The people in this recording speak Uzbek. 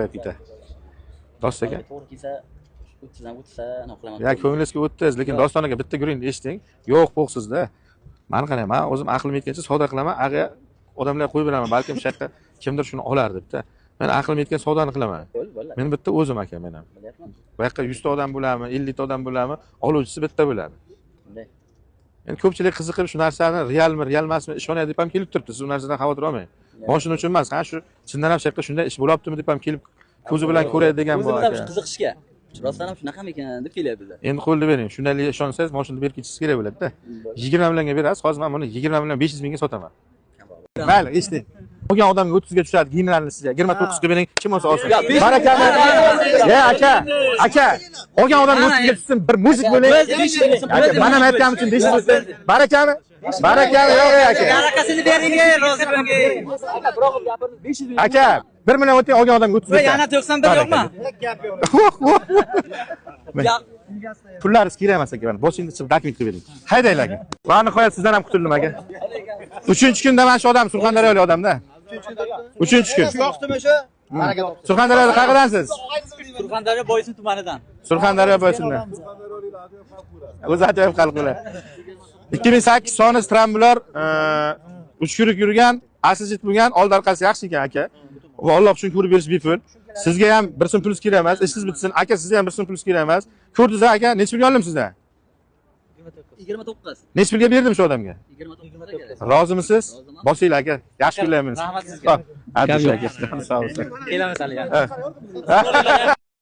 Pepita. Rost ekan. To'g'ri kelsa 30 dan o'tsa qilaman. Ya ko'ngilingizga o'tdi, lekin dostonaga bitta guring eshiting. Yo'q, qo'qsizda. Mani qarang, men o'zim aqlim yetgancha savdo qilaman. Ag'a odamlar qo'yib beraman, balkim shu yerda kimdir shuni olar debda. Men aqlim yetgan savdoni qilaman. Men bitta o'zim aka men ham. Bu yoqqa 100 ta odam bo'ladimi, 50 ta odam bo'ladimi, oluvchisi bitta bo'ladi. Endi ko'pchilik qiziqib shu narsani realmi, real emasmi, ishonadi deb ham kelib turibdi. Siz u narsadan xavotir olmang. Mashina uchun emas, ha shu chindan ham shu yerda shunday ish bo'lyaptimi deb ham kelib ko'zi bilan ko'radi degan bu aka. Qiziqishga. Rostdan ham shunaqa ekan deb kelyapti. Endi qo'lni bering. Shunday ishonsangiz, mashinani berib ketishingiz kerak bo'ladi-da. 20 millionga berasiz. Hozir men buni 20 million 500 mingga sotaman. Mayli, eshiting. Olgan odamga 30 ga tushadi, giyinlarni sizga 29 ga bering, kim olsa olsin. Barakalla. Aka. Olgan odamga 30 ga tushsin, bir muzik bo'ling. Mana men aytganim uchun 500 so'm. Barakalla. Yo'q aka. Barakasini bering, rozi bo'ling. Aka, 1 million o'ting, olgan odamga 30 ga. Yana 91 yo'qmi? Pullaringiz kerak emas aka, mana boshingni chiqib dokument qilib bering. Haydanglar aka. Va nihoyat sizdan ham kutildim aka. 3-kunda mana shu odam Surxondaryolik odamda. 3-kun. Yo'qdimi shu? Surxondaryoda qayerdansiz? Surxondaryo Boysun tumanidan. Surxondaryo Boysundan. O'zi ajoyib xalq ular. 2008 soni Strambular 3 kunlik yurgan, asijit bo'lgan, old orqasi yaxshi ekan aka. Va Alloh uchun ko'rib berish bepul. Sizga ham 1 so'm pulsiz kerak emas, ishingiz bitsin. Aka, sizga ham 1 so'm pulsiz kerak emas. Ko'rdingiz aka, necha pulga oldim sizdan? 29. Necha pulga berdim shu odamga? 29. Rozimisiz? Bosinglar aka. Yaxshi kunlarimiz. Rahmat sizga. Adil aka. Sog' bo'ling. Kelamiz hali.